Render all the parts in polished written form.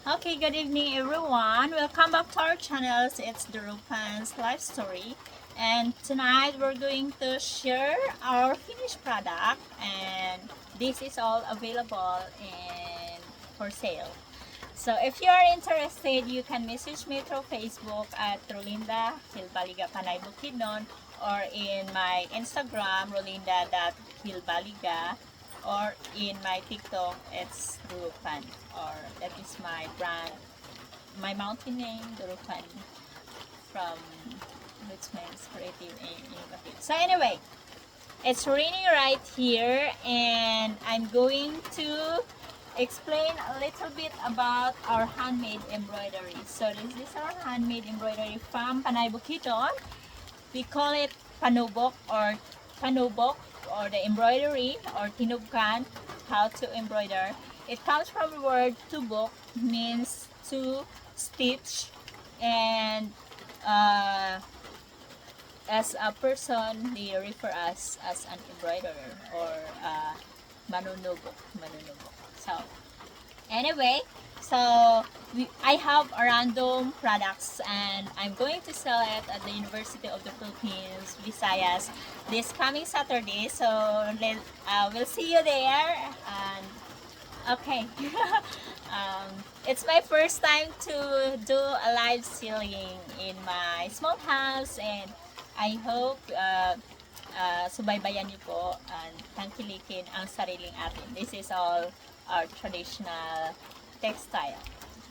Okay, good evening everyone. Welcome back to our channels. It's the Rupan's Life Story. And tonight we're going to share our finished product, and this is all available in for sale. So if you are interested, you can message me through Facebook at Rolinda Hilbaliga Panay Bukidnon, or in my Instagram rolinda.hilbaliga, or in my TikTok it's Durupan, or that is my brand, my mountain name Durupan, from which means creative and innovative. So anyway, it's raining right here, and I'm going to explain a little bit about our handmade embroidery. So this is our handmade embroidery from Panay Bukidnon. We call it panubok or the embroidery, or tinubkan, how to embroider. It comes from the word tubok, means to stitch, and uh, as a person, they refer us as an embroiderer, or manunubok. So anyway, I have a random products, and I'm going to sell it at the University of the Philippines, Visayas, this coming Saturday. So we'll see you there. And okay, it's my first time to do a live selling in my small house, and I hope subaybayan niyo po and tangkilikin ang sariling atin. This is all our traditional textile.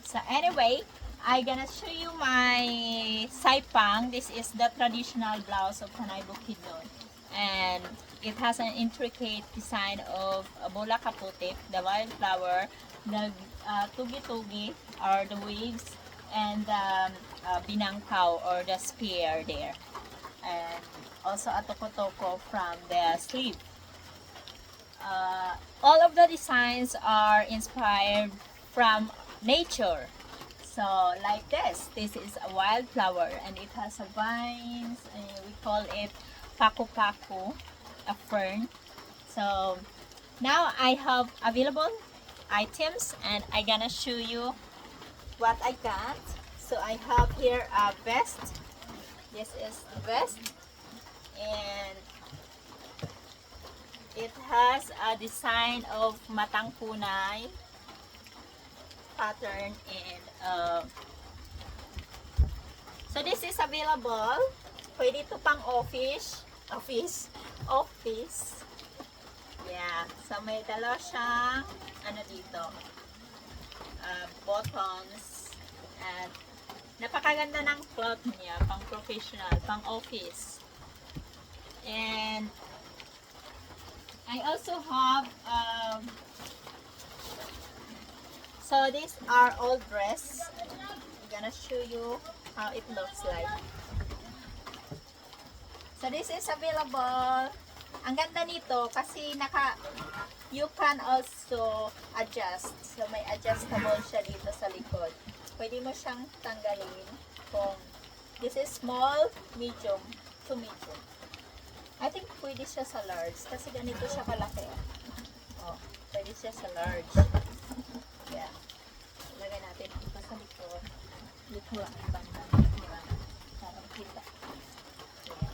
So anyway, I'm gonna show you my saipang. This is the traditional blouse of Panay Bukidnon, and it has an intricate design of bola kaputik, the wildflower, the tugi-tugi, or the waves, and the binangkaw, or the spear there, and also a toko-toko from the sleeve. All of the designs are inspired from nature. So like this is a wildflower, and it has a vines, and we call it paku-paku, a fern. So now I have available items, and I gonna show you what I got. So I have here a vest. This is the vest, and it has a design of matang kunay pattern, and so this is available. Pwede ito pang office. Yeah, so may dalawa siyang ano dito, buttons, and napakaganda ng cloth niya, pang professional, pang office. And I also have so these are all dress. I'm gonna show you how it looks like. So this is available. Ang ganda nito kasi you can also adjust. So may adjustable siya dito sa likod. Pwede mo siyang tanggalin kung this is small, medium to medium. I think pwede siya sa large kasi ganito siya kalaki. Oh, pwede siya sa large. Yeah. Ilagay natin ito sa likod. Dito lang ang banda. Para kita. Yeah.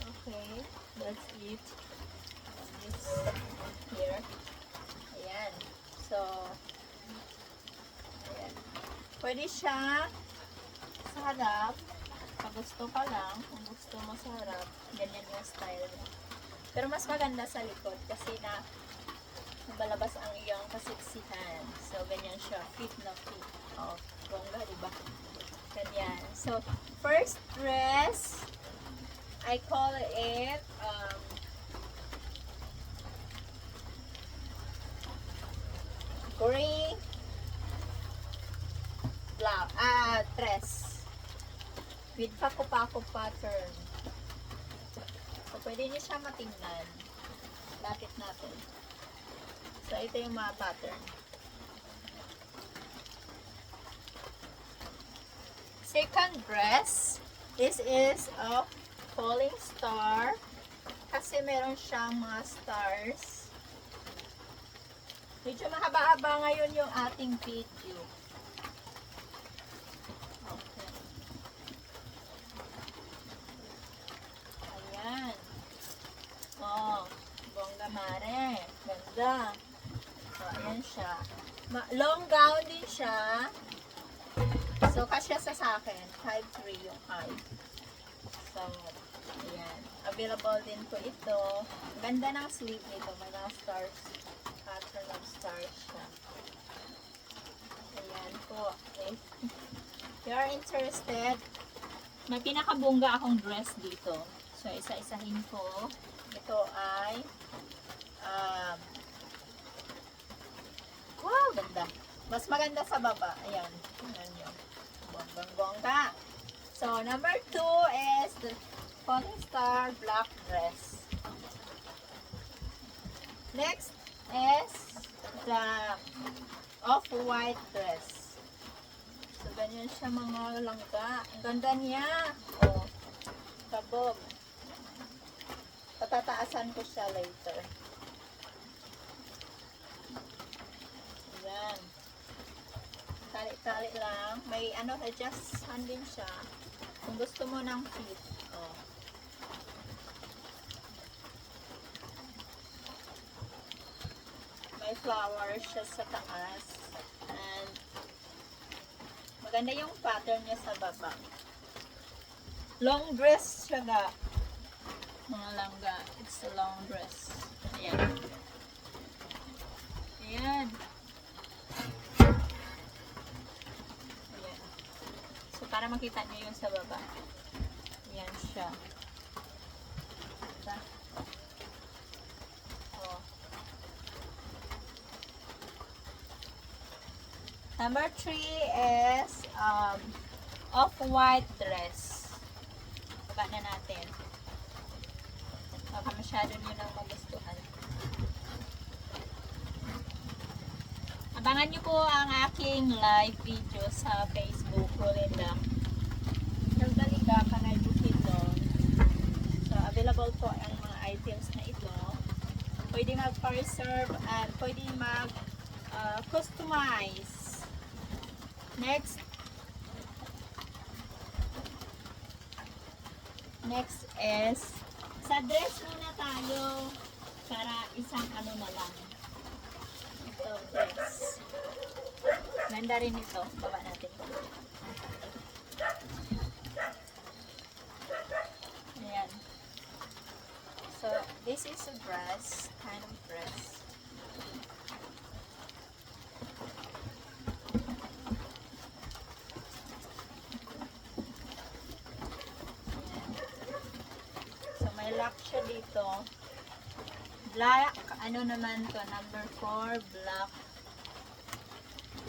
Okay, that's it. This here. Ayan. So, ayan. Pwede siya sa harap. Pag gusto ka lang, kung gusto mo sa harap, ganyan yung style niya. Pero mas maganda sa likod kasi nabalabas ang iyong kasiksihan. So, ganyan siya. Fit na fit. Oh, bongga, diba? Ganyan. So, first dress, I call it gray dress with paku-paku pattern. So, pwede niyo siya matingnan. Lapit natin. So, ito yung mga pattern. Second dress, this is a falling star. Kasi meron siyang mga stars. Medyo mahaba-haba ngayon yung ating video. Okay. Ayan. Oh, bongga mare. Ganda. So, ayan siya. Long gown din siya. So, kasya sa akin. 5'3" yung height. So, ayan. Available din po ito. Ganda ng sleeve nito. May mga stars. Pattern of stars siya. Ayan po. Okay. If you are interested, may pinakabongga akong dress dito. So, isa-isahin ko. Ito ay wow, ganda. Mas maganda sa baba. Ayan. Ayan yun. Bonggang-bongga. So, number 2 is the polyester black dress. Next is the off-white dress. So, ganyan siya mga langga. Ang ganda niya. Oh, kabog. Patataasan ko siya later. Ayan. Tali-tali lang. May adjust hand din siya. Kung gusto mo ng fit. Oh. May flowers siya sa taas. And maganda yung pattern niya sa baba. Long dress siya ga. Mga langga. It's a long dress. Ayan. Ayan. Ayan. So, para makita niyo yun sa baba. Ayan siya. Diba? Oh. Number 3 is off-white dress. Baba na natin. Baka masyado nyo nang magustuhan. Abangan nyo po ang aking live video sa Facebook. Rolinda. Nagdaliga ka na doon. So, available po ang mga items na ito. Pwede mag-reserve at pwede mag-customize. Next is sa dress muna tayo para isang na lang. Ito, dress. Ganda rin ito. Baba natin. Ayan. So, this is a dress. Kind of dress. Lock siya dito. Black, naman to, number 4, black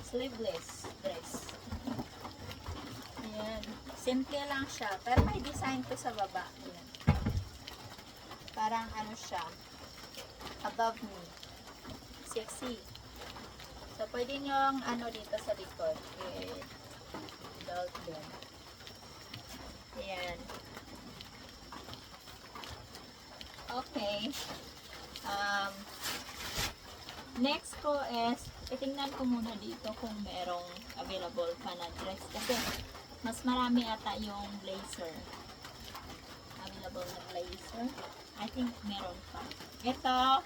sleeveless dress. Ayan. Simple lang siya. Pero may design to sa baba. Ayan. Parang siya. Above me. Sexy. So, pwede nyo dito sa likod. Belt din. Ayan. Okay. Next ko is, itingnan ko muna dito kung merong available pa na dress. Kasi, mas marami ata yung blazer. Available na blazer. I think meron pa. Ito,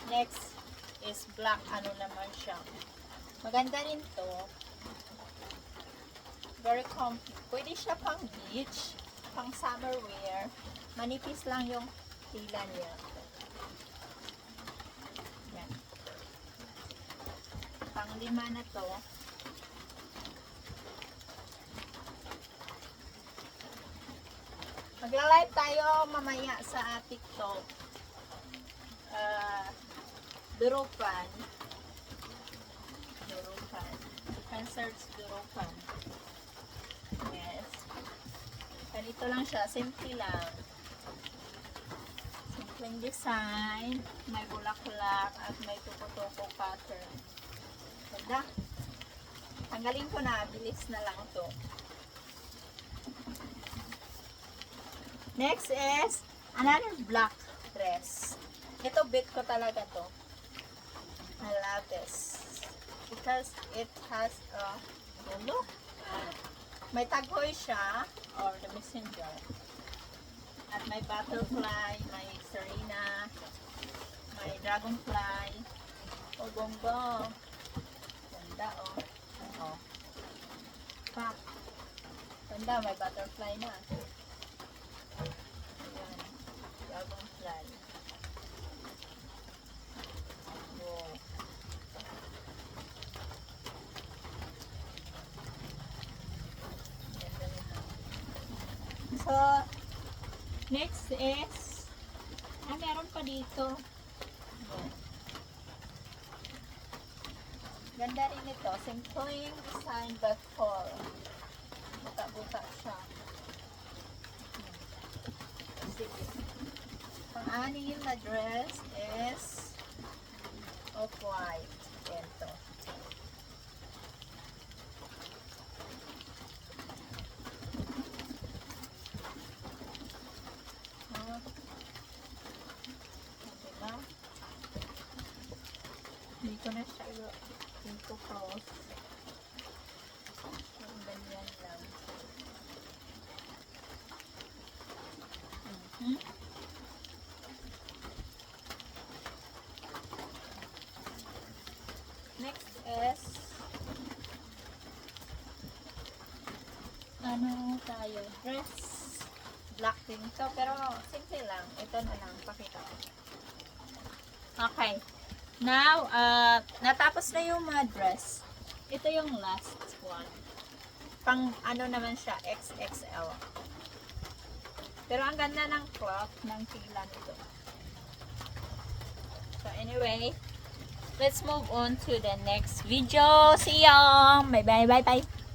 next is black. Naman siya. Maganda rin to. Very comfy. Pwede siya pang beach, pang summer wear. Manipis lang yung tila niya. Yan. Pang-5 na to. Magla-live tayo mamaya sa TikTok. Durupan. You can search Durupan. Yes. Ganito lang siya. Simple lang. Simpleng design. May bulak-bulak at may tuko-tuko pattern. Ganda. Tanggalin ko na. Bilis na lang to. Next is another black dress. Ito, bet ko talaga to. I love this because it has a look. May tagoy siya or the messenger. At may butterfly, may serena, may dragonfly. Oh, bongbong. Ganda oh. Oh. Pak. Ganda, may butterfly na. Ayan. Dragonfly. Wow. So, next is, meron pa dito. Oh. Ganda rin ito. Simple design but fall. Buka-buka siya. Sige. Pang-anim na dress is off-white. Ito. Diba? Hindi ko na siya into cross. Yung ganyan lang. Next is ano tayo? Dress. Black din to. Pero simple lang. Ito na lang. Pakita ko. Okay. Now, natapos na yung mga dress. Ito yung last one. Pang ano naman siya, XXL. Pero ang ganda ng cloth ng tila nito. So anyway, let's move on to the next video. See ya! Bye bye bye bye!